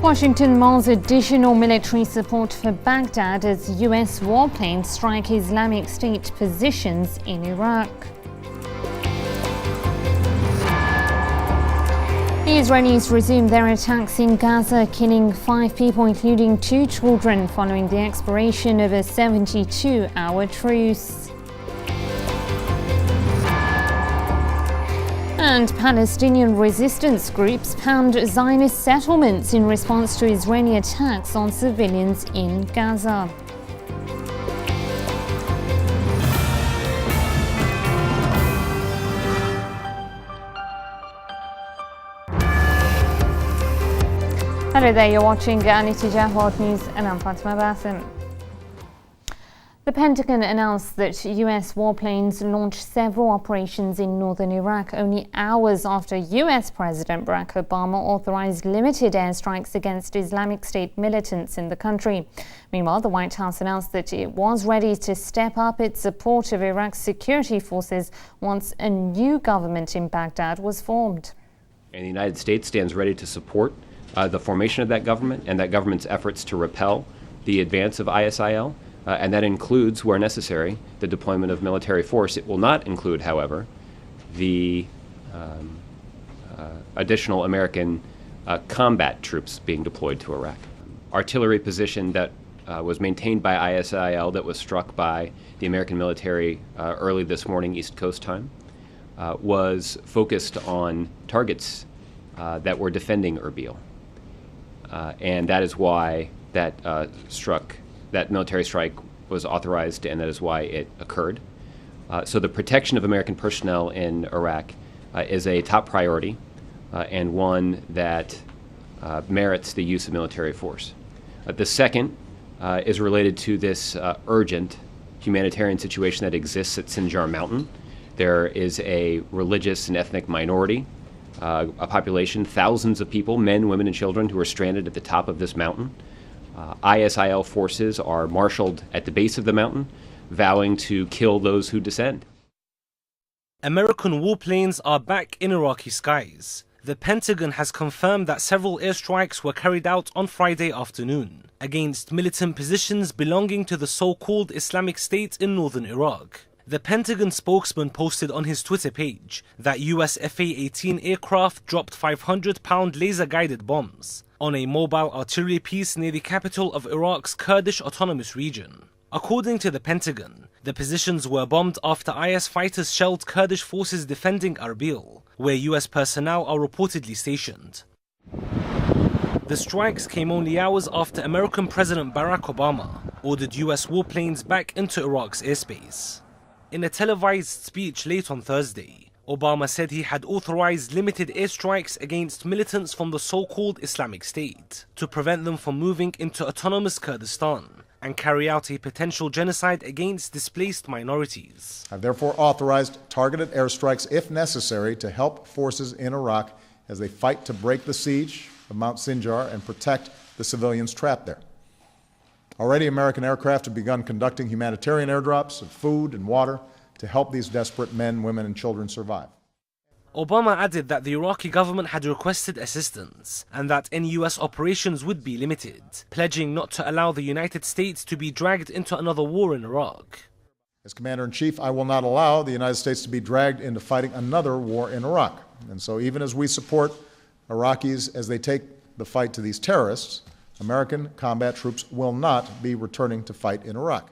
Washington mounts additional military support for Baghdad as US warplanes strike Islamic State positions in Iraq. The Israelis resumed their attacks in Gaza, killing 5 people, including 2 children, following the expiration of a 72-hour truce. And Palestinian resistance groups pound Zionist settlements in response to Israeli attacks on civilians in Gaza. Hello there, you're watching Al Ittijah World News and I'm Fatima Basim. The Pentagon announced that US warplanes launched several operations in northern Iraq only hours after US President Barack Obama authorized limited airstrikes against Islamic State militants in the country. Meanwhile, the White House announced that it was ready to step up its support of Iraq's security forces once a new government in Baghdad was formed. And the United States stands ready to support the formation of that government and that government's efforts to repel the advance of ISIL, and that includes, where necessary, the deployment of military force. It will not include, however, the additional American combat troops being deployed to Iraq. Artillery position that was maintained by ISIL that was struck by the American military early this morning, East Coast time, was focused on targets that were defending Erbil. And that is why that military strike was authorized, and that is why it occurred. So the protection of American personnel in Iraq is a top priority and one that merits the use of military force. The second is related to this urgent humanitarian situation that exists at Sinjar Mountain. There is a religious and ethnic minority, a population, thousands of people, men, women, and children, who are stranded at the top of this mountain. ISIL forces are marshaled at the base of the mountain, vowing to kill those who descend. American warplanes are back in Iraqi skies. The Pentagon has confirmed that several airstrikes were carried out on Friday afternoon against militant positions belonging to the so-called Islamic State in northern Iraq. The Pentagon spokesman posted on his Twitter page that US F-A-18 aircraft dropped 500-pound laser-guided bombs on a mobile artillery piece near the capital of Iraq's Kurdish Autonomous Region. According to the Pentagon, the positions were bombed after IS fighters shelled Kurdish forces defending Erbil, where US personnel are reportedly stationed. The strikes came only hours after American President Barack Obama ordered US warplanes back into Iraq's airspace. In a televised speech late on Thursday, Obama said he had authorized limited airstrikes against militants from the so-called Islamic State to prevent them from moving into autonomous Kurdistan and carry out a potential genocide against displaced minorities. I've therefore authorized targeted airstrikes if necessary to help forces in Iraq as they fight to break the siege of Mount Sinjar and protect the civilians trapped there. Already, American aircraft have begun conducting humanitarian airdrops of food and water to help these desperate men, women, and children survive. Obama added that the Iraqi government had requested assistance and that any US operations would be limited, pledging not to allow the United States to be dragged into another war in Iraq. As Commander-in-Chief, I will not allow the United States to be dragged into fighting another war in Iraq. And so even as we support Iraqis as they take the fight to these terrorists, American combat troops will not be returning to fight in Iraq.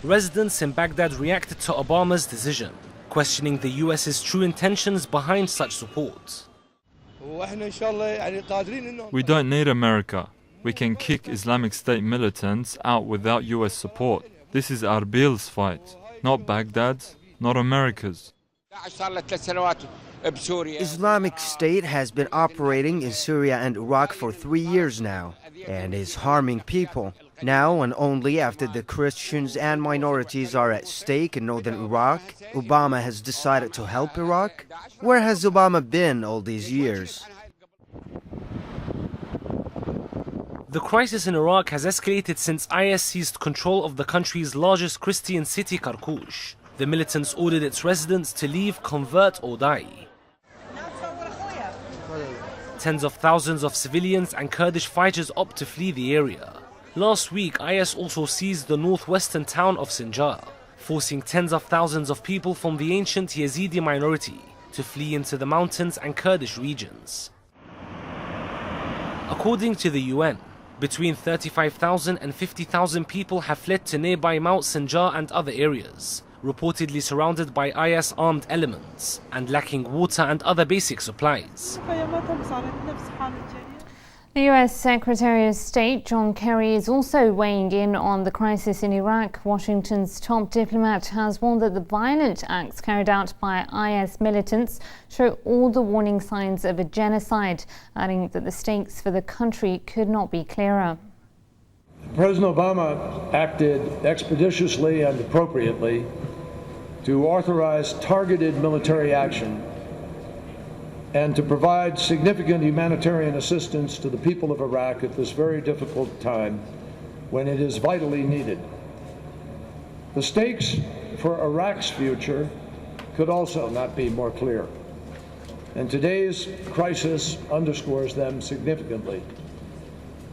Residents in Baghdad reacted to Obama's decision, questioning the US's true intentions behind such support. We don't need America. We can kick Islamic State militants out without US support. This is Erbil's fight, not Baghdad's, not America's. Islamic State has been operating in Syria and Iraq for 3 years now and is harming people. Now and only after the Christians and minorities are at stake in northern Iraq, Obama has decided to help Iraq? Where has Obama been all these years? The crisis in Iraq has escalated since IS seized control of the country's largest Christian city, Qarqosh. The militants ordered its residents to leave, convert or die. Tens of thousands of civilians and Kurdish fighters opt to flee the area. Last week, IS also seized the northwestern town of Sinjar, forcing tens of thousands of people from the ancient Yazidi minority to flee into the mountains and Kurdish regions. According to the UN, between 35,000 and 50,000 people have fled to nearby Mount Sinjar and other areas, reportedly surrounded by IS armed elements and lacking water and other basic supplies. The US Secretary of State John Kerry is also weighing in on the crisis in Iraq. Washington's top diplomat has warned that the violent acts carried out by IS militants show all the warning signs of a genocide, adding that the stakes for the country could not be clearer. President Obama acted expeditiously and appropriately to authorize targeted military action and to provide significant humanitarian assistance to the people of Iraq at this very difficult time when it is vitally needed. The stakes for Iraq's future could also not be more clear, and today's crisis underscores them significantly.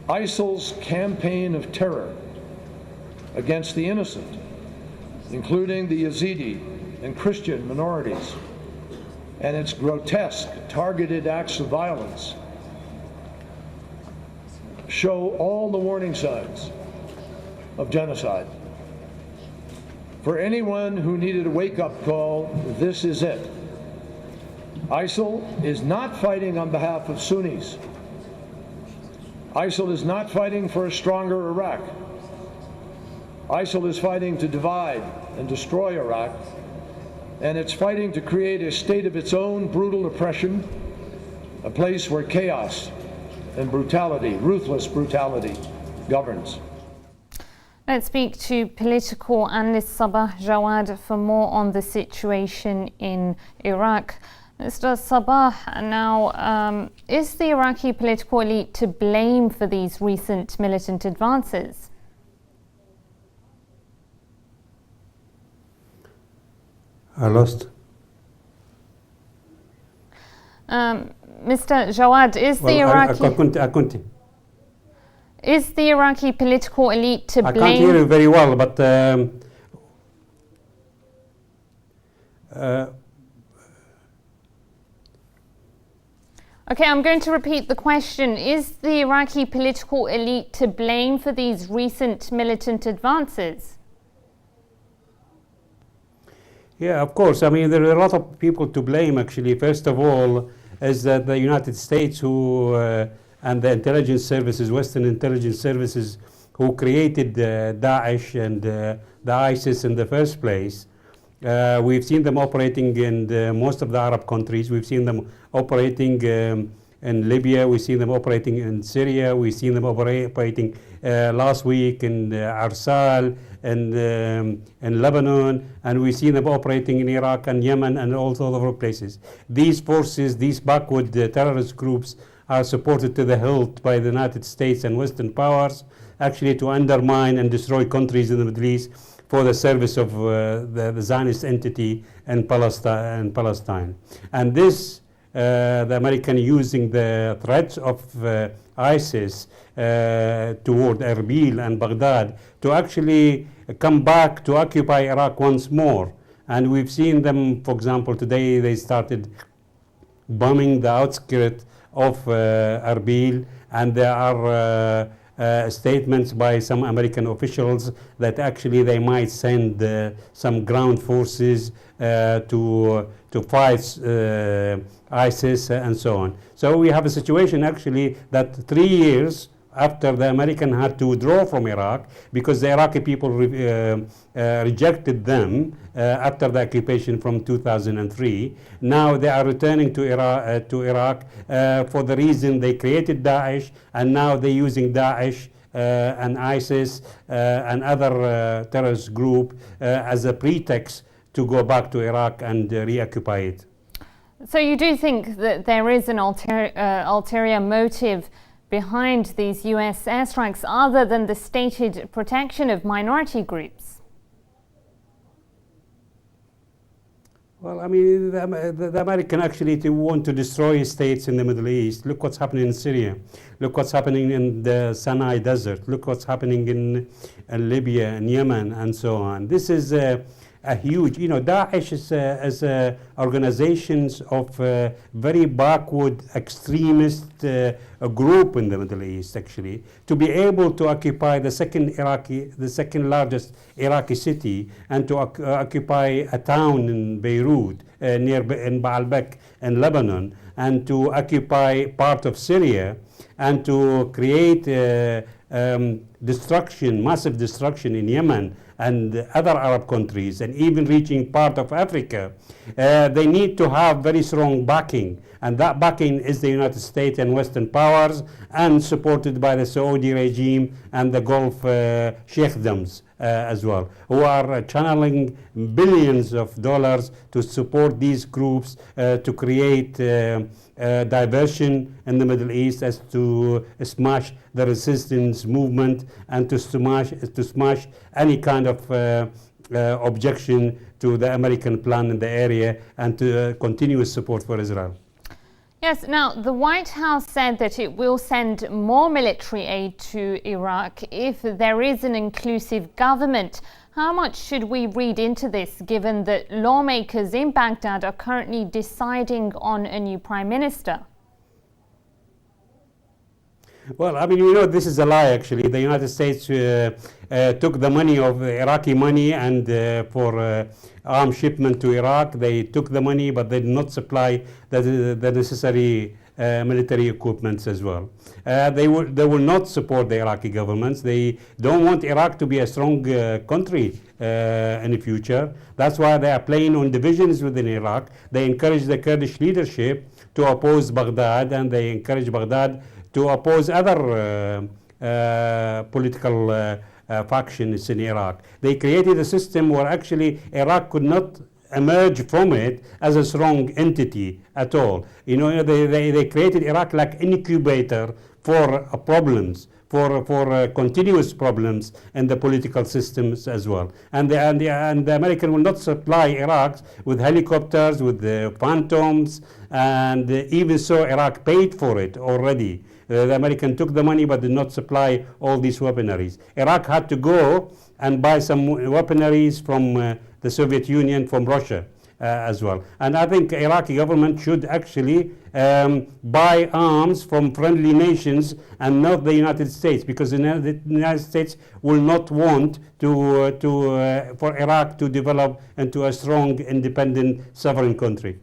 ISIL's campaign of terror against the innocent, including the Yazidi and Christian minorities, and its grotesque targeted acts of violence show all the warning signs of genocide. For anyone who needed a wake-up call, this is it. ISIL is not fighting on behalf of Sunnis. ISIL is not fighting for a stronger Iraq. ISIL is fighting to divide and destroy Iraq, and it's fighting to create a state of its own brutal oppression, a place where chaos and brutality, ruthless brutality, governs. Let's speak to political analyst Sabah Jawad for more on the situation in Iraq. Mr. Sabah, now, is the Iraqi political elite to blame for these recent militant advances? I lost. Mr. Jawad, is the Iraqi... Is the Iraqi political elite to blame... I can't hear you very well, but... Okay, I'm going to repeat the question. Is the Iraqi political elite to blame for these recent militant advances? Yeah, of course. I mean, there are a lot of people to blame, actually. First of all, is that the United States who and the intelligence services, Western intelligence services, who created Daesh and the ISIS in the first place. We've seen them operating in most of the Arab countries. We've seen them operating in Libya. We've seen them operating in Syria. We've seen them operating last week in Arsal and in Lebanon, and we've seen them operating in Iraq and Yemen and all other places. These forces, these backward terrorist groups, are supported to the hilt by the United States and Western powers, actually to undermine and destroy countries in the Middle East for the service of the Zionist entity in Palestine. And this, the American using the threats of ISIS toward Erbil and Baghdad to actually come back to occupy Iraq once more. And we've seen them, for example, today they started bombing the outskirts of Erbil, and there are statements by some American officials that actually they might send some ground forces to fight ISIS and so on. So we have a situation actually that 3 years after the American had to withdraw from Iraq because the Iraqi people rejected them after the occupation from 2003. Now they are returning to Iraq for the reason they created Daesh, and now they're using Daesh and ISIS and other terrorist group as a pretext to go back to Iraq and reoccupy it. So you do think that there is an ulterior motive behind these US airstrikes other than the stated protection of minority groups? Well, I mean, the American actually want to destroy states in the Middle East. Look what's happening in Syria. Look what's happening in the Sinai Desert. Look what's happening in Libya and Yemen and so on. This is a huge, Daesh is organizations of very backward extremist group in the Middle East, actually, to be able to occupy the second largest Iraqi city, and to occupy a town in Beirut, in Baalbek in Lebanon, and to occupy part of Syria, and to create destruction, massive destruction in Yemen and other Arab countries, and even reaching part of Africa. They need to have very strong backing, and that backing is the United States and Western powers, and supported by the Saudi regime and the Gulf sheikdoms as well, who are channeling billions of dollars to support these groups to create diversion in the Middle East, as to smash the resistance movement, and to smash any kind of objection to the American plan in the area, and to continuous support for Israel. Yes, now the White House said that it will send more military aid to Iraq if there is an inclusive government. How much should we read into this, given that lawmakers in Baghdad are currently deciding on a new prime minister? Well, I mean, this is a lie, actually. The United States took the money of Iraqi money, and for arms shipment to Iraq, they took the money, but they did not supply the necessary military equipments as well. They will not support the Iraqi governments. They don't want Iraq to be a strong country in the future. That's why they are playing on divisions within Iraq. They encourage the Kurdish leadership to oppose Baghdad, and they encourage Baghdad to oppose other political factions in Iraq. They created a system where actually Iraq could not emerge from it as a strong entity at all. They created Iraq like an incubator for problems, for continuous problems in the political systems as well. And the American will not supply Iraq with helicopters, with the Phantoms, and even so Iraq paid for it already. The American took the money but did not supply all these weaponaries. Iraq had to go and buy some weaponaries from the Soviet Union, from Russia as well. And I think Iraqi government should actually buy arms from friendly nations and not the United States, because the United States will not want for Iraq to develop into a strong, independent, sovereign country.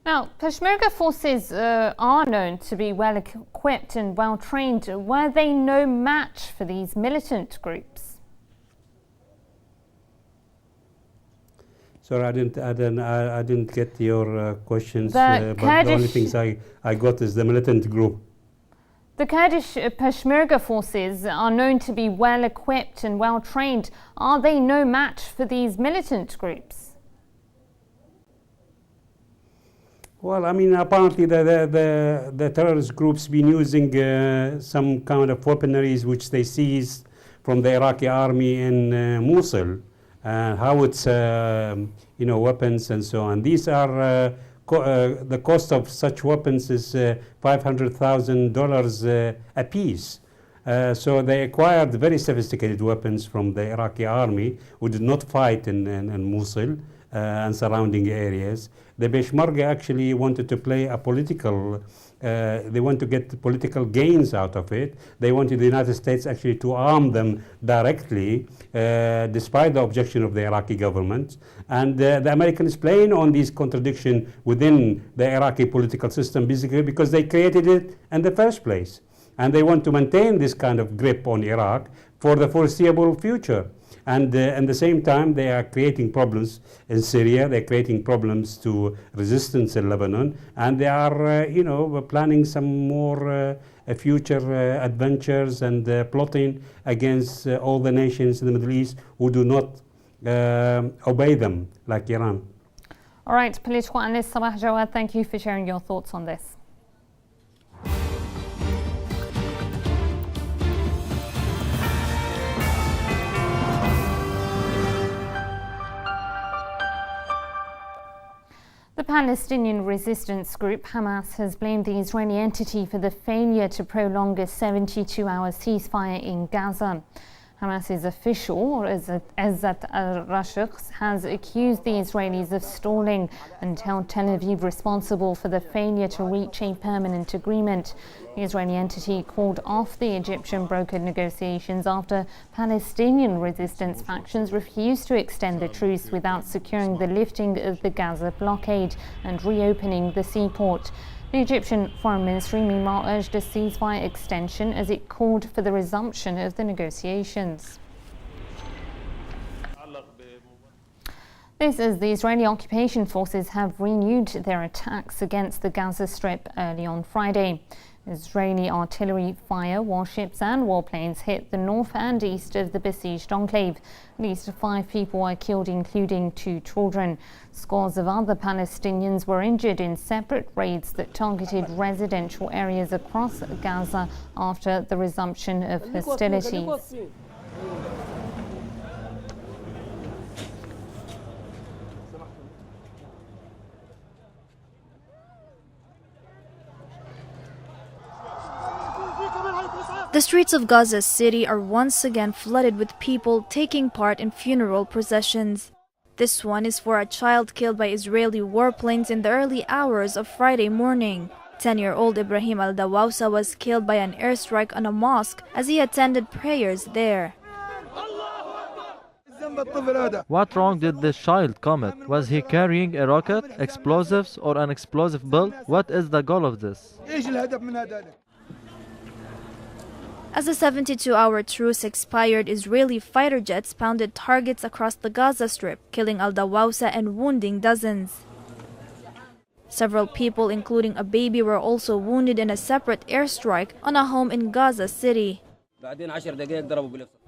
Now, Peshmerga forces are known to be well equipped and well trained. Were they no match for these militant groups? Sorry, I didn't get your questions. The but the only things I got is the militant group. The Kurdish Peshmerga forces are known to be well equipped and well trained. Are they no match for these militant groups? Well, I mean, apparently the terrorist groups been using some kind of weaponaries which they seized from the Iraqi army in Mosul, howitzer, weapons and so on. These are the cost of such weapons is $500,000 a piece. So they acquired very sophisticated weapons from the Iraqi army, who did not fight in Mosul and surrounding areas. The Peshmerga actually wanted to play a political, they want to get political gains out of it. They wanted the United States actually to arm them directly, despite the objection of the Iraqi government. And the Americans playing on these contradictions within the Iraqi political system, basically because they created it in the first place. And they want to maintain this kind of grip on Iraq for the foreseeable future. And at the same time, they are creating problems in Syria. They're creating problems to resistance in Lebanon, and they are, planning some more future adventures and plotting against all the nations in the Middle East who do not obey them, like Iran. All right, political analyst Sabah Jawad, thank you for sharing your thoughts on this. Palestinian resistance group Hamas has blamed the Israeli entity for the failure to prolong a 72-hour ceasefire in Gaza. Hamas's official, Izzat al-Rashid, has accused the Israelis of stalling and held Tel Aviv responsible for the failure to reach a permanent agreement. The Israeli entity called off the Egyptian brokered negotiations after Palestinian resistance factions refused to extend the truce without securing the lifting of the Gaza blockade and reopening the seaport. The Egyptian Foreign Ministry, meanwhile, urged a ceasefire extension as it called for the resumption of the negotiations. This as the Israeli occupation forces have renewed their attacks against the Gaza Strip early on Friday. Israeli artillery fire, warships and warplanes hit the north and east of the besieged enclave. At least 5 people were killed, including 2 children. Scores of other Palestinians were injured in separate raids that targeted residential areas across Gaza after the resumption of hostilities. The streets of Gaza City are once again flooded with people taking part in funeral processions. This one is for a child killed by Israeli warplanes in the early hours of Friday morning. 10-year-old Ibrahim al-Dawawsa was killed by an airstrike on a mosque as he attended prayers there. What wrong did this child commit? Was he carrying a rocket, explosives, or an explosive build? What is the goal of this? As the 72-hour truce expired, Israeli fighter jets pounded targets across the Gaza Strip, killing al-Dawawsa and wounding dozens. Several people, including a baby, were also wounded in a separate airstrike on a home in Gaza City.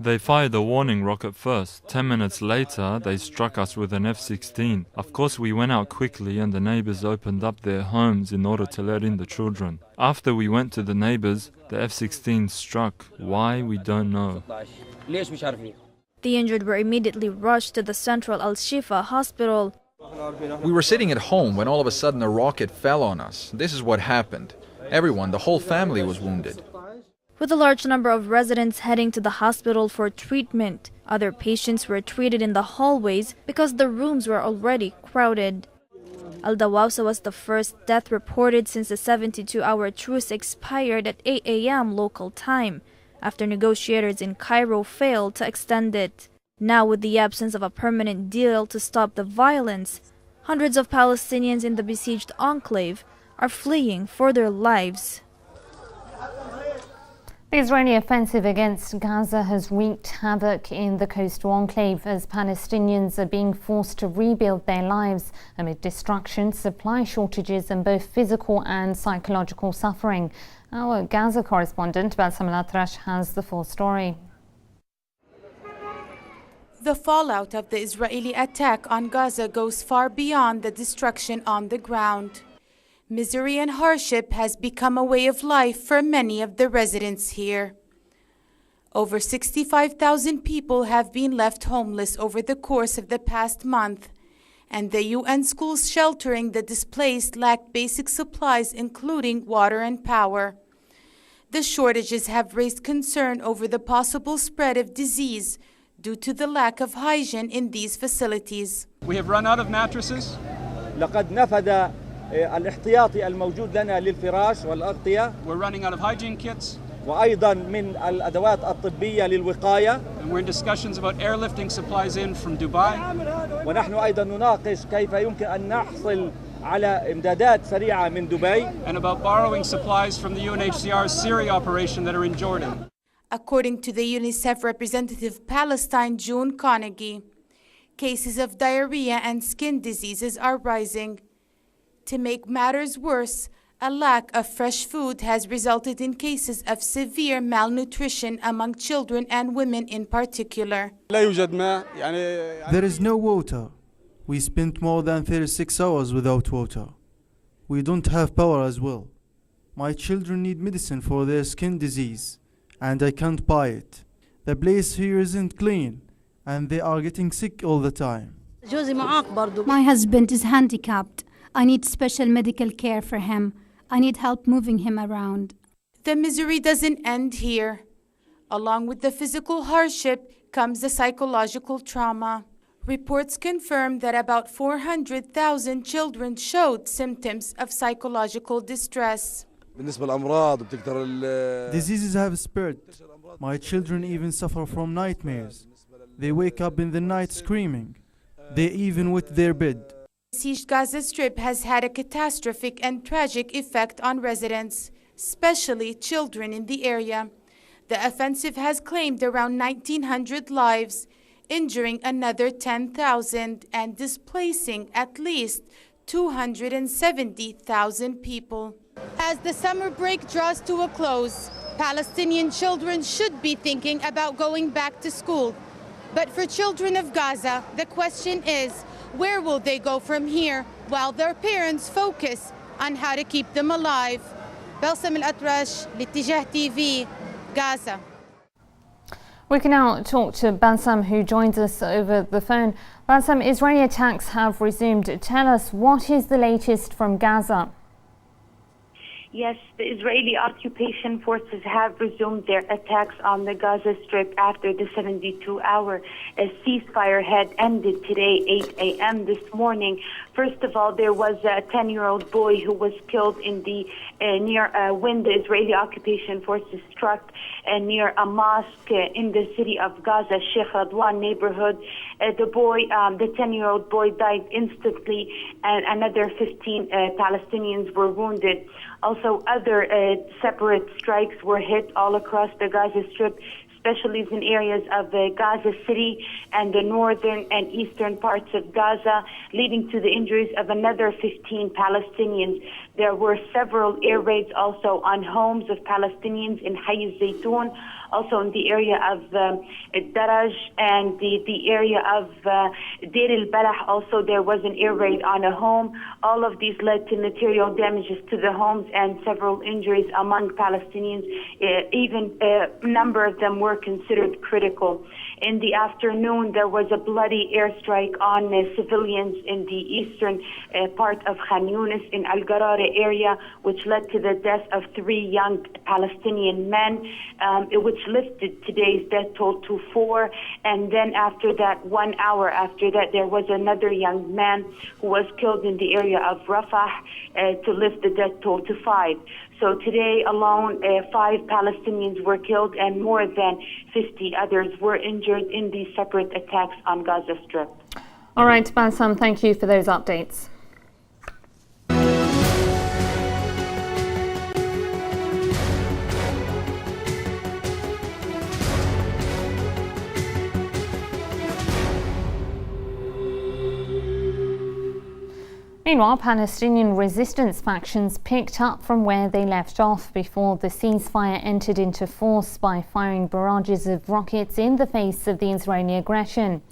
They fired a warning rocket first. 10 minutes later, they struck us with an F-16. Of course, we went out quickly and the neighbors opened up their homes in order to let in the children. After we went to the neighbors, the F-16 struck. Why, we don't know. The injured were immediately rushed to the Central Al-Shifa hospital. We were sitting at home when all of a sudden a rocket fell on us. This is what happened. Everyone, the whole family was wounded. With a large number of residents heading to the hospital for treatment, other patients were treated in the hallways because the rooms were already crowded. Al-Dawawsa was the first death reported since the 72-hour truce expired at 8 a.m. local time, after negotiators in Cairo failed to extend it. Now, with the absence of a permanent deal to stop the violence, hundreds of Palestinians in the besieged enclave are fleeing for their lives. The Israeli offensive against Gaza has wreaked havoc in the coastal enclave as Palestinians are being forced to rebuild their lives amid destruction, supply shortages and both physical and psychological suffering. Our Gaza correspondent Bassam Al-Atrash has the full story. The fallout of the Israeli attack on Gaza goes far beyond the destruction on the ground. Misery and hardship has become a way of life for many of the residents here. Over 65,000 people have been left homeless over the course of the past month, and the UN schools sheltering the displaced lack basic supplies including water and power. The shortages have raised concern over the possible spread of disease due to the lack of hygiene in these facilities. We have run out of mattresses. الاحتياطي الموجود لنا للفراش والأغطية. We're running out of hygiene kits. وأيضا من الأدوات الطبية للوقاية. And we're in discussions about airlifting supplies in from Dubai. ونحن أيضا نناقش كيف يمكن أن نحصل على إمدادات سريعة من دبي. And about borrowing supplies from the UNHCR's Syria operation that are in Jordan. According to the UNICEF representative Palestine, June Carnegie, cases of diarrhea and skin diseases are rising. To make matters worse, a lack of fresh food has resulted in cases of severe malnutrition among children and women in particular. There is no water. We spent more than 36 hours without water. We don't have power as well. My children need medicine for their skin disease, and I can't buy it. The place here isn't clean, and they are getting sick all the time. My husband is handicapped. I need special medical care for him. I need help moving him around. The misery doesn't end here. Along with the physical hardship comes the psychological trauma. Reports confirm that about 400,000 children showed symptoms of psychological distress. Diseases have spread. My children even suffer from nightmares. They wake up in the night screaming. They even wet their bed. The sieged Gaza Strip has had a catastrophic and tragic effect on residents, especially children in the area. The offensive has claimed around 1,900 lives, injuring another 10,000 and displacing at least 270,000 people. As the summer break draws to a close, Palestinian children should be thinking about going back to school. But for children of Gaza, the question is, where will they go from here while their parents focus on how to keep them alive? Balsam Al-Atrash, Litijah TV, Gaza. We can now talk to Balsam, who joins us over the phone. Balsam, Israeli attacks have resumed. Tell us, what is the latest from Gaza? Yes, the Israeli occupation forces have resumed their attacks on the Gaza Strip after the 72-hour ceasefire had ended today, 8 a.m. this morning. First of all, there was a 10-year-old boy who was killed in the when the Israeli occupation forces struck near a mosque in the city of Gaza, Sheikh Radwan neighborhood. The 10-year-old boy died instantly, and another 15 Palestinians were wounded. Also, other separate strikes were hit all across the Gaza Strip, especially in areas of Gaza City and the northern and eastern parts of Gaza, leading to the injuries of another 15 Palestinians. There were several air raids also on homes of Palestinians in Hayy Zaytoun, also in the area of Daraj and the area of Deir al-Balah. Also, there was an air raid on a home. All of these led to material damages to the homes and several injuries among Palestinians. Even a number of them were considered critical. In the afternoon, there was a bloody airstrike on civilians in the eastern part of Khan Yunis in Al-Garara area, which led to the death of 3 young Palestinian men, which lifted today's death toll to 4. And then after that, 1 hour after that, there was another young man who was killed in the area of Rafah to lift the death toll to 5. So today alone, 5 Palestinians were killed and more than 50 others were injured in these separate attacks on Gaza Strip. All right, Balsam, thank you for those updates. Meanwhile, Palestinian resistance factions picked up from where they left off before the ceasefire entered into force by firing barrages of rockets in the face of the Israeli aggression.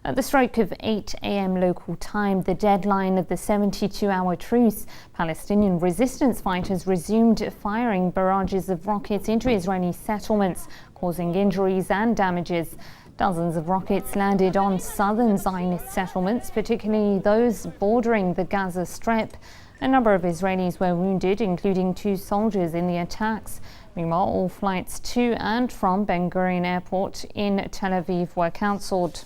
At the stroke of 8 a.m. local time, the deadline of the 72-hour truce, Palestinian resistance fighters resumed firing barrages of rockets into Israeli settlements, causing injuries and damages. Dozens of rockets landed on southern Zionist settlements, particularly those bordering the Gaza Strip. A number of Israelis were wounded, including 2 soldiers in the attacks. Meanwhile, all flights to and from Ben Gurion Airport in Tel Aviv were cancelled.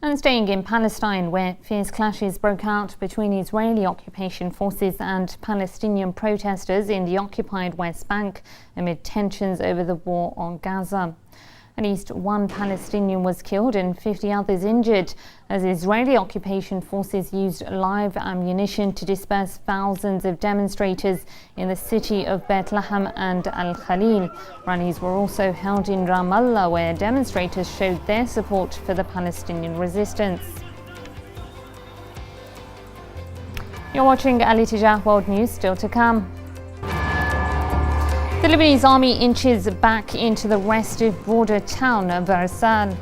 And staying in Palestine, where fierce clashes broke out between Israeli occupation forces and Palestinian protesters in the occupied West Bank amid tensions over the war on Gaza. At least 1 Palestinian was killed and 50 others injured as Israeli occupation forces used live ammunition to disperse thousands of demonstrators in the city of Bethlehem and Al-Khalil. Rallies were also held in Ramallah, where demonstrators showed their support for the Palestinian resistance. You're watching Al Litijah World News, still to come. The Lebanese army inches back into the restive border town of Arsal.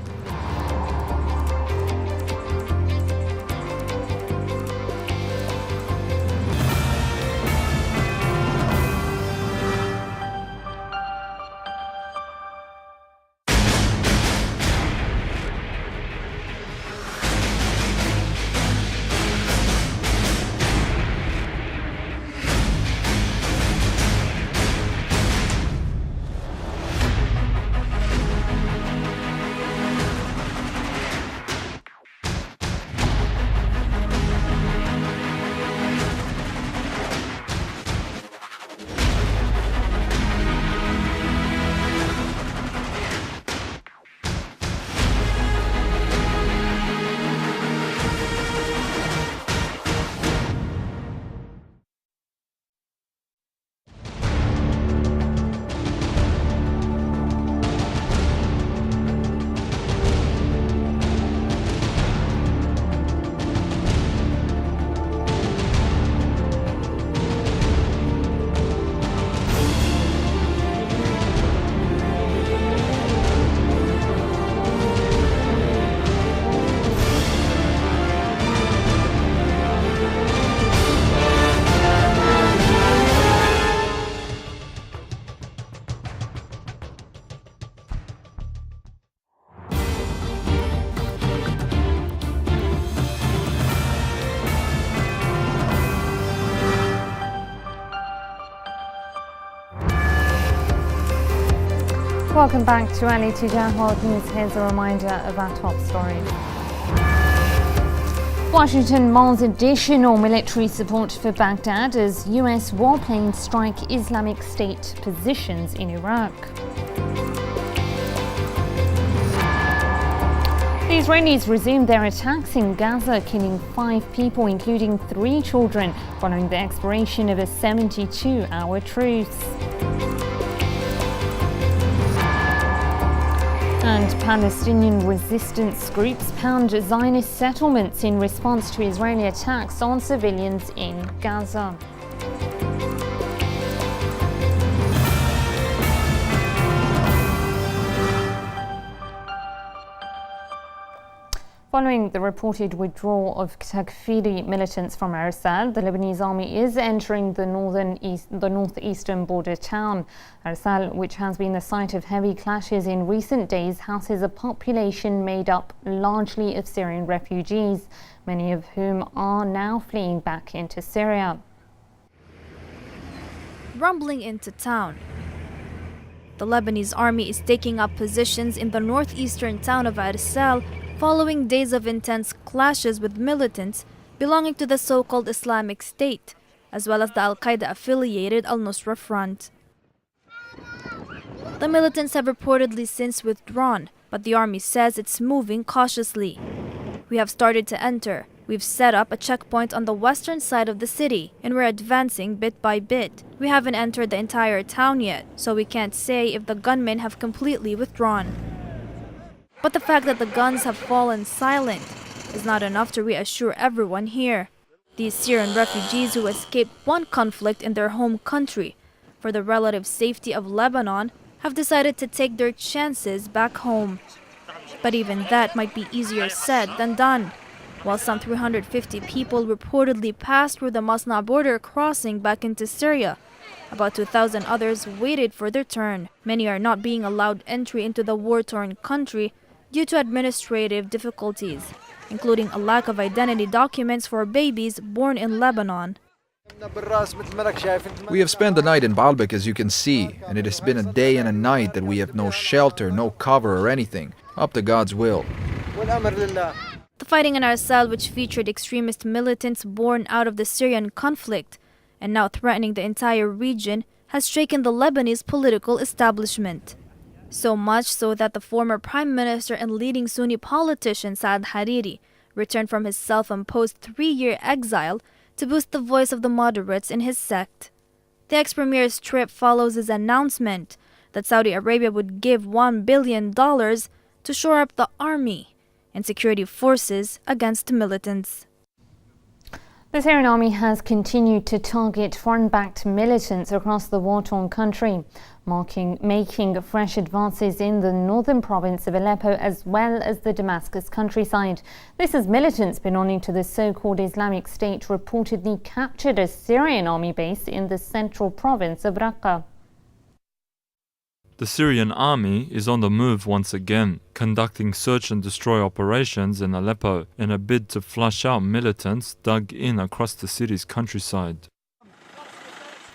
Welcome back to AEE TV World News. Here's a reminder of our top stories. Washington mounts additional military support for Baghdad as US warplanes strike Islamic State positions in Iraq. The Israelis resumed their attacks in Gaza, killing 5 people, including 3 children, following the expiration of a 72-hour truce. And Palestinian resistance groups pound Zionist settlements in response to Israeli attacks on civilians in Gaza. Following the reported withdrawal of Takfiri militants from Arsal, the Lebanese army is entering the northeastern border town. Arsal, which has been the site of heavy clashes in recent days, houses a population made up largely of Syrian refugees, many of whom are now fleeing back into Syria. Rumbling into town. The Lebanese army is taking up positions in the northeastern town of Arsal, following days of intense clashes with militants belonging to the so-called Islamic State, as well as the Al-Qaeda-affiliated Al-Nusra Front. The militants have reportedly since withdrawn, but the army says it's moving cautiously. We have started to enter. We've set up a checkpoint on the western side of the city, and we're advancing bit by bit. We haven't entered the entire town yet, so we can't say if the gunmen have completely withdrawn. But the fact that the guns have fallen silent is not enough to reassure everyone here. These Syrian refugees who escaped one conflict in their home country for the relative safety of Lebanon have decided to take their chances back home. But even that might be easier said than done. While some 350 people reportedly passed through the Masna border crossing back into Syria, about 2,000 others waited for their turn. Many are not being allowed entry into the war-torn country due to administrative difficulties, including a lack of identity documents for babies born in Lebanon. We have spent the night in Baalbek, as you can see, and it has been a day and a night that we have no shelter, no cover or anything, up to God's will. The fighting in Arsal, which featured extremist militants born out of the Syrian conflict and now threatening the entire region, has shaken the Lebanese political establishment. So much so that the former prime minister and leading Sunni politician Saad Hariri returned from his self-imposed 3-year exile to boost the voice of the moderates in his sect. The ex-premier's trip follows his announcement that Saudi Arabia would give $1 billion to shore up the army and security forces against militants. The Syrian army has continued to target foreign-backed militants across the war-torn country, making fresh advances in the northern province of Aleppo as well as the Damascus countryside. This as militants belonging to the so-called Islamic State reportedly captured a Syrian army base in the central province of Raqqa. The Syrian army is on the move once again, conducting search and destroy operations in Aleppo in a bid to flush out militants dug in across the city's countryside.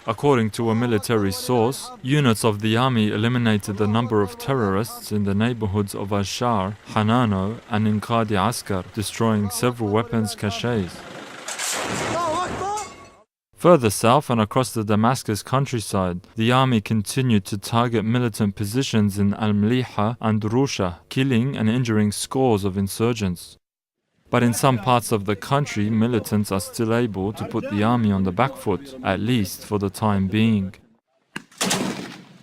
According to a military source, units of the army eliminated a number of terrorists in the neighborhoods of Ashar, Hanano and Inqadi Askar, destroying several weapons caches. Further south and across the Damascus countryside, the army continued to target militant positions in Al-Mliha and Rusha, killing and injuring scores of insurgents. But in some parts of the country, militants are still able to put the army on the back foot, at least for the time being.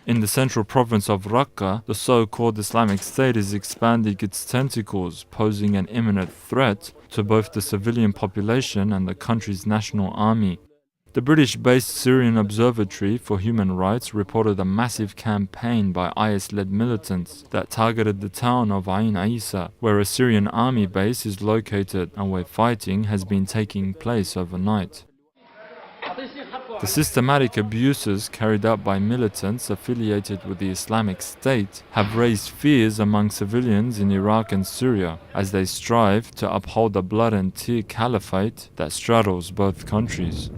In the central province of Raqqa, the so-called Islamic State is expanding its tentacles, posing an imminent threat to both the civilian population and the country's national army. The British-based Syrian Observatory for Human Rights reported a massive campaign by IS-led militants that targeted the town of Ain Isa, where a Syrian army base is located and where fighting has been taking place overnight. The systematic abuses carried out by militants affiliated with the Islamic State have raised fears among civilians in Iraq and Syria as they strive to uphold the blood and tear caliphate that straddles both countries.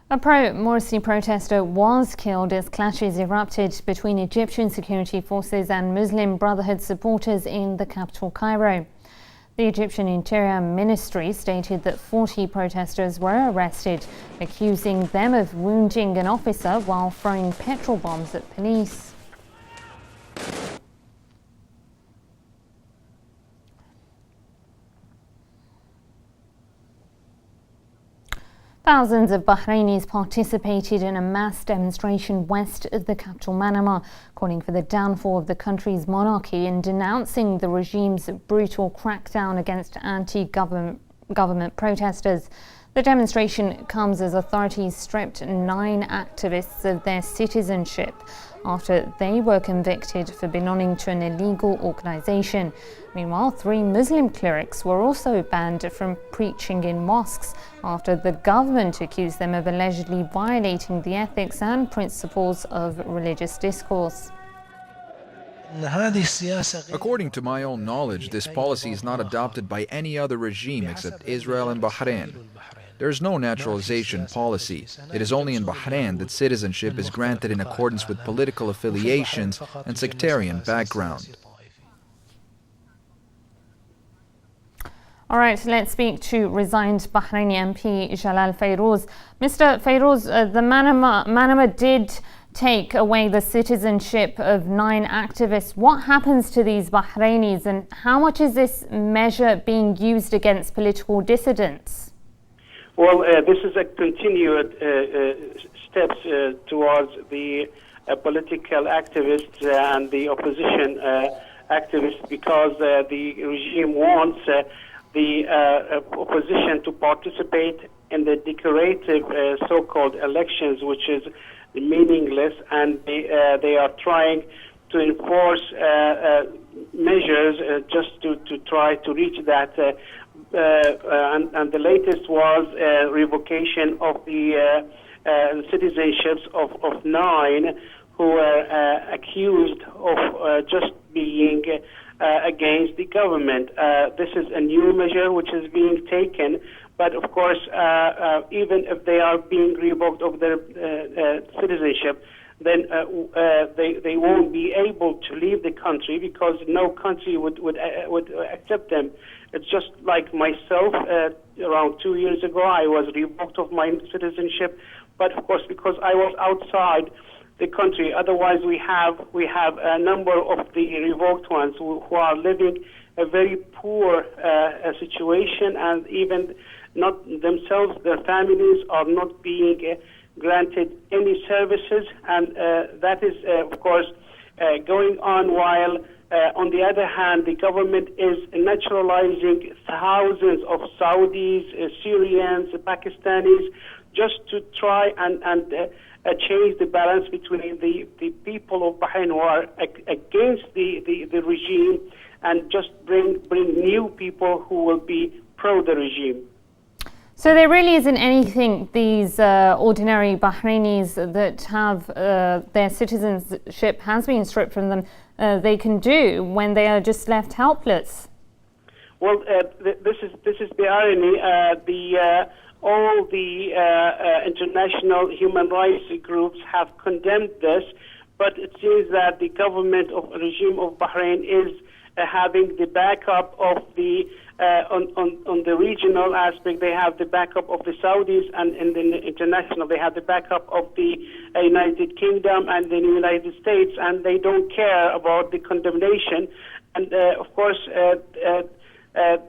A pro-Morsi protester was killed as clashes erupted between Egyptian security forces and Muslim Brotherhood supporters in the capital, Cairo. The Egyptian Interior Ministry stated that 40 protesters were arrested, accusing them of wounding an officer while throwing petrol bombs at police. Thousands of Bahrainis participated in a mass demonstration west of the capital Manama, calling for the downfall of the country's monarchy and denouncing the regime's brutal crackdown against anti-government protesters. The demonstration comes as authorities stripped 9 activists of their citizenship after they were convicted for belonging to an illegal organisation. Meanwhile, 3 Muslim clerics were also banned from preaching in mosques after the government accused them of allegedly violating the ethics and principles of religious discourse. According to my own knowledge, this policy is not adopted by any other regime except Israel and Bahrain. There is no naturalization policy. It is only in Bahrain that citizenship is granted in accordance with political affiliations and sectarian background. All right, let's speak to resigned Bahraini MP Jalal Fayrouz. Mr. Fayrouz, the Manama did take away the citizenship of 9 activists. What happens to these Bahrainis, and how much is this measure being used against political dissidents? Well, this is a continued steps towards the political activists and the opposition activists, because the regime wants the opposition to participate in the decorative so-called elections, which is meaningless, and they are trying to enforce measures just to try to reach that. And the latest was revocation of the citizenships of 9 who were accused of just being against the government. This is a new measure which is being taken, but of course, even if they are being revoked of their citizenship, then they won't be able to leave the country, because no country would accept them. It's just like myself. Around 2 years ago, I was revoked of my citizenship, but of course, because I was outside the country. Otherwise, we have a number of the revoked ones who are living a very poor situation, and even not themselves, their families are not being granted any services, and that is, of course, going on while, on the other hand, the government is naturalizing thousands of Saudis, Syrians, Pakistanis, just to try and change the balance between the people of Bahrain who are against the regime, and just bring new people who will be pro the regime. So there really isn't anything these ordinary Bahrainis that have their citizenship has been stripped from them they can do when they are just left helpless. Well, this is the irony. All the international human rights groups have condemned this, but it seems that the government of regime of Bahrain is having the backup of the on the regional aspect. They have the backup of the Saudis, and in the international they have the backup of the United Kingdom and the United States, and they don't care about the condemnation. And of course,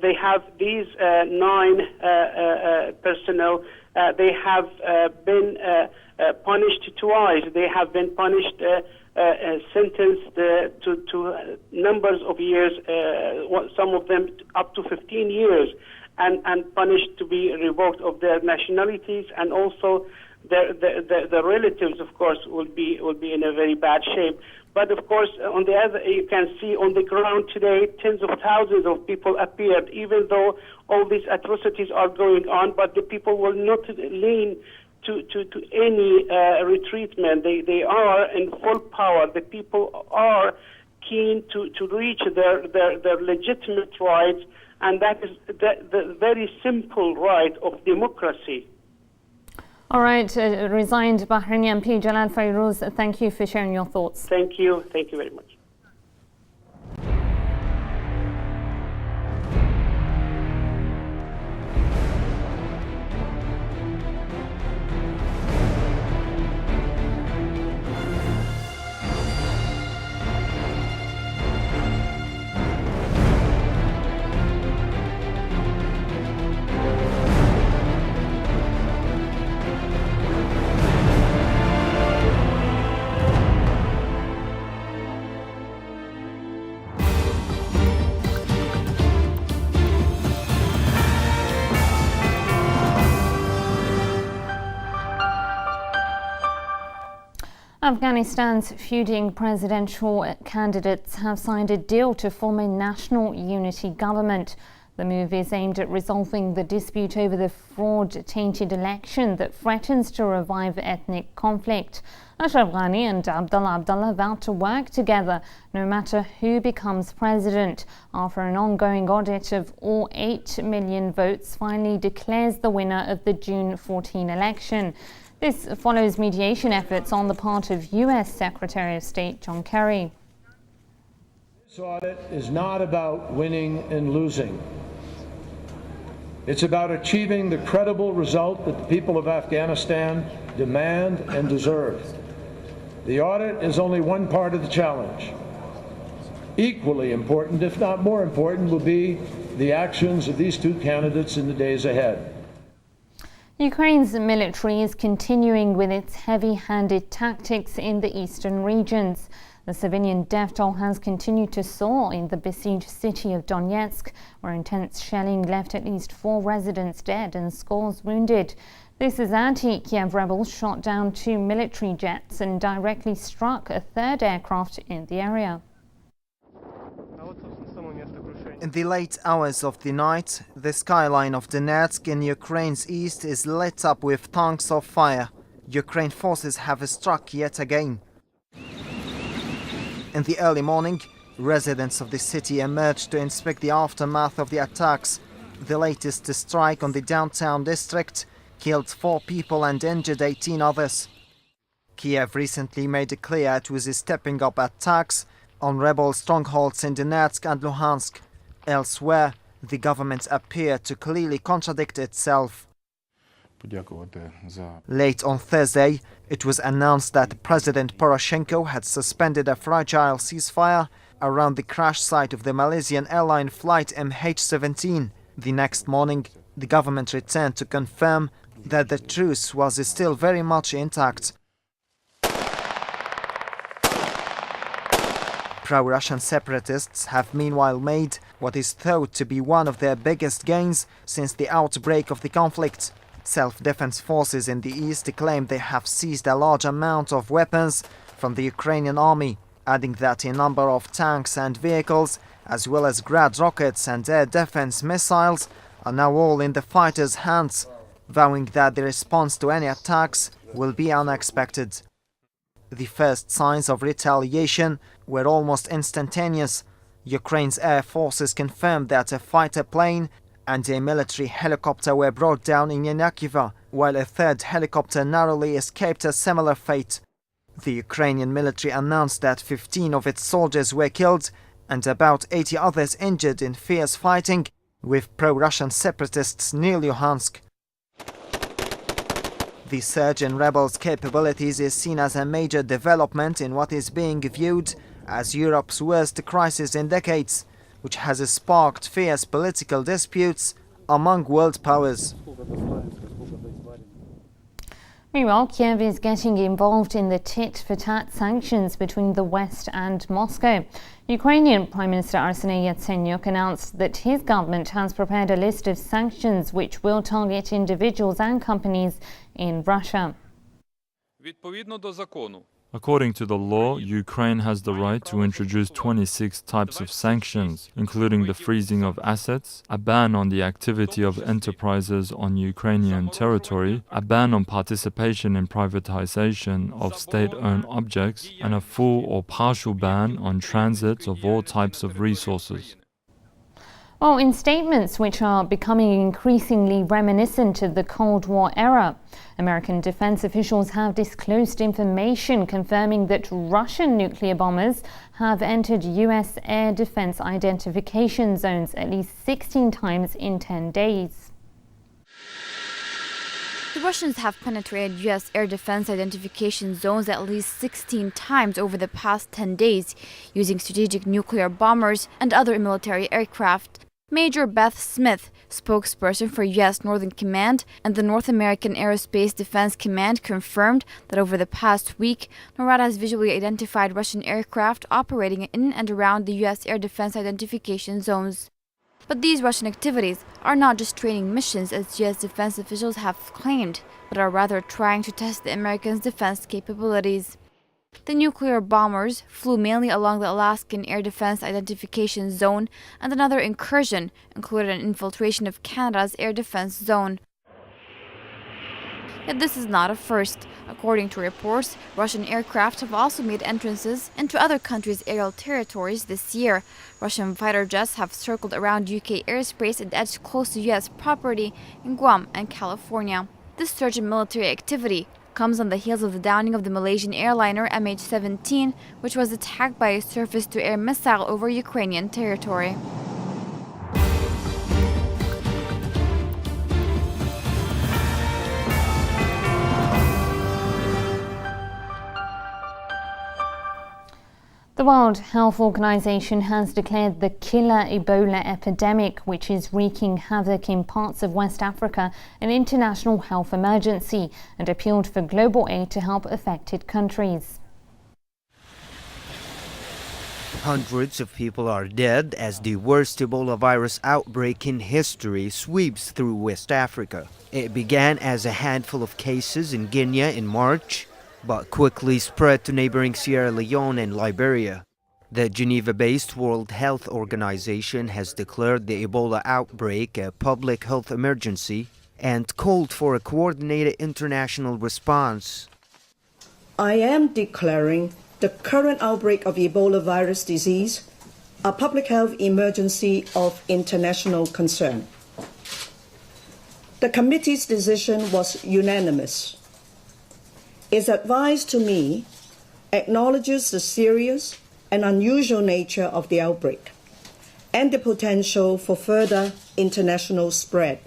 they have these 9 personnel. They have been punished twice. They have been punished, sentenced to numbers of years, some of them up to 15 years, and punished to be revoked of their nationalities, and also the relatives, of course, will be in a very bad shape. But of course, on the other, you can see on the ground today, tens of thousands of people appeared, even though all these atrocities are going on, but the people will not lean to any retreatment. They are in full power. The people are keen to reach their legitimate rights, and that is the very simple right of democracy. All right, resigned Bahraini MP Jalal Fayrouz, thank you for sharing your thoughts. Thank you very much. Afghanistan's feuding presidential candidates have signed a deal to form a national unity government. The move is aimed at resolving the dispute over the fraud-tainted election that threatens to revive ethnic conflict. Ashraf Ghani and Abdullah vowed to work together no matter who becomes president, after an ongoing audit of all 8 million votes finally declares the winner of the June 14 election. This follows mediation efforts on the part of U.S. Secretary of State John Kerry. This audit is not about winning and losing. It's about achieving the credible result that the people of Afghanistan demand and deserve. The audit is only one part of the challenge. Equally important, if not more important, will be the actions of these two candidates in the days ahead. Ukraine's military is continuing with its heavy-handed tactics in the eastern regions. The civilian death toll has continued to soar in the besieged city of Donetsk, where intense shelling left at least 4 residents dead and scores wounded. This is anti-Kiev rebels shot down 2 military jets and directly struck a 3rd aircraft in the area. In the late hours of the night, the skyline of Donetsk in Ukraine's east is lit up with tongues of fire. Ukraine forces have struck yet again. In the early morning, residents of the city emerged to inspect the aftermath of the attacks. The latest strike on the downtown district killed 4 people and injured 18 others. Kiev recently made it clear it was stepping up attacks on rebel strongholds in Donetsk and Luhansk. Elsewhere, the government appeared to clearly contradict itself. Late on Thursday, it was announced that President Poroshenko had suspended a fragile ceasefire around the crash site of the Malaysian airline flight MH17. The next morning, the government returned to confirm that the truce was still very much intact. Pro-Russian separatists have meanwhile made what is thought to be one of their biggest gains since the outbreak of the conflict. Self-defense forces in the east claim they have seized a large amount of weapons from the Ukrainian army, adding that a number of tanks and vehicles, as well as Grad rockets and air defense missiles, are now all in the fighters' hands, vowing that the response to any attacks will be unexpected. The first signs of retaliation were almost instantaneous. Ukraine's air forces confirmed that a fighter plane and a military helicopter were brought down in Yanakiva, while a 3rd helicopter narrowly escaped a similar fate. The Ukrainian military announced that 15 of its soldiers were killed and about 80 others injured in fierce fighting with pro-Russian separatists near Luhansk. The surge in rebels' capabilities is seen as a major development in what is being viewed as Europe's worst crisis in decades, which has sparked fierce political disputes among world powers. Meanwhile, Kiev is getting involved in the tit-for-tat sanctions between the West and Moscow. Ukrainian Prime Minister Arseniy Yatsenyuk announced that his government has prepared a list of sanctions which will target individuals and companies in Russia. According to the law, Ukraine has the right to introduce 26 types of sanctions, including the freezing of assets, a ban on the activity of enterprises on Ukrainian territory, a ban on participation in privatization of state-owned objects, and a full or partial ban on transit of all types of resources. Well, in statements which are becoming increasingly reminiscent of the Cold War era, American defense officials have disclosed information confirming that Russian nuclear bombers have entered U.S. air defense identification zones at least 16 times in 10 days. The Russians have penetrated U.S. air defense identification zones at least 16 times over the past 10 days, using strategic nuclear bombers and other military aircraft. Major Beth Smith, spokesperson for U.S. Northern Command and the North American Aerospace Defense Command, confirmed that over the past week, NORAD has visually identified Russian aircraft operating in and around the U.S. air defense identification zones. But these Russian activities are not just training missions, as U.S. defense officials have claimed, but are rather trying to test the Americans' defense capabilities. The nuclear bombers flew mainly along the Alaskan Air Defense Identification Zone, and another incursion included an infiltration of Canada's air defense zone. Yet this is not a first. According to reports, Russian aircraft have also made entrances into other countries' aerial territories this year. Russian fighter jets have circled around UK airspace and edged close to US property in Guam and California. This surge in military activity comes on the heels of the downing of the Malaysian airliner MH17, which was attacked by a surface-to-air missile over Ukrainian territory. The World Health Organization has declared the killer Ebola epidemic, which is wreaking havoc in parts of West Africa, an international health emergency, and appealed for global aid to help affected countries. Hundreds of people are dead as the worst Ebola virus outbreak in history sweeps through West Africa. It began as a handful of cases in Guinea in March, but quickly spread to neighboring Sierra Leone and Liberia. The Geneva-based World Health Organization has declared the Ebola outbreak a public health emergency and called for a coordinated international response. I am declaring the current outbreak of Ebola virus disease a public health emergency of international concern. The committee's decision was unanimous. Its advice to me acknowledges the serious and unusual nature of the outbreak and the potential for further international spread,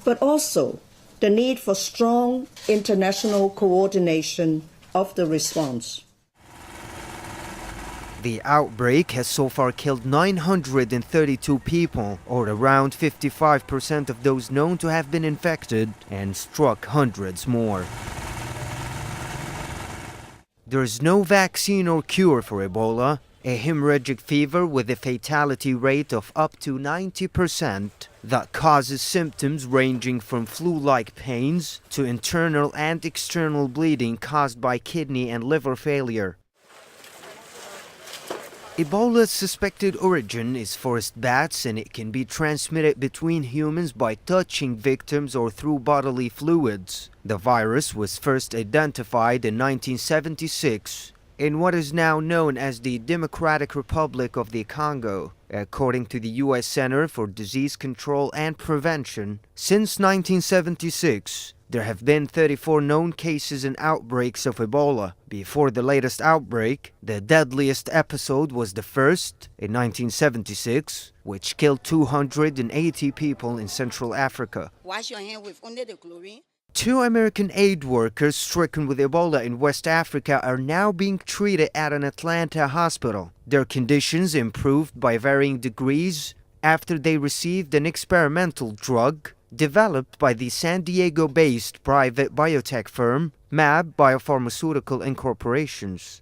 but also the need for strong international coordination of the response. The outbreak has so far killed 932 people, or around 55% of those known to have been infected, and struck hundreds more. There is no vaccine or cure for Ebola, a hemorrhagic fever with a fatality rate of up to 90% that causes symptoms ranging from flu-like pains to internal and external bleeding caused by kidney and liver failure. Ebola's suspected origin is forest bats, and it can be transmitted between humans by touching victims or through bodily fluids. The virus was first identified in 1976 in what is now known as the Democratic Republic of the Congo. According to the U.S. Center for Disease Control and Prevention, since 1976, there have been 34 known cases and outbreaks of Ebola. Before the latest outbreak, the deadliest episode was the first, in 1976, which killed 280 people in Central Africa. Wash your hand with under the chlorine. 2 American aid workers stricken with Ebola in West Africa are now being treated at an Atlanta hospital. Their conditions improved by varying degrees after they received an experimental drug developed by the San Diego-based private biotech firm MAB Biopharmaceutical Incorporations.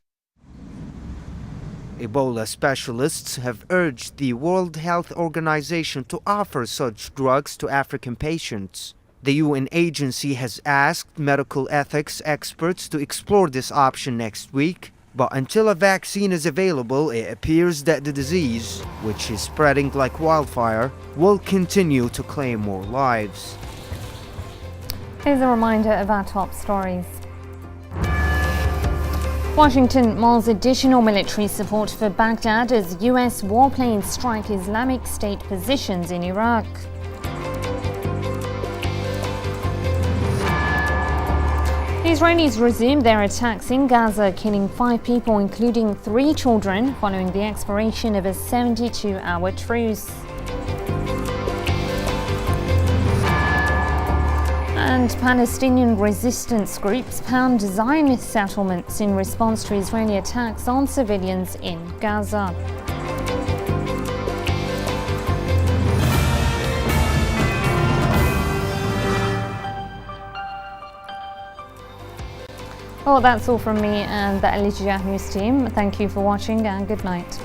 Ebola specialists have urged the World Health Organization to offer such drugs to African patients. The UN agency has asked medical ethics experts to explore this option next week, but until a vaccine is available, it appears that the disease, which is spreading like wildfire, will continue to claim more lives. Here's a reminder of our top stories. Washington mulls additional military support for Baghdad as US warplanes strike Islamic State positions in Iraq. Israelis resumed their attacks in Gaza, killing 5 people, including 3 children, following the expiration of a 72-hour truce. And Palestinian resistance groups pound Zionist settlements in response to Israeli attacks on civilians in Gaza. Well, that's all from me and the Al Ijah News team. Thank you for watching and good night.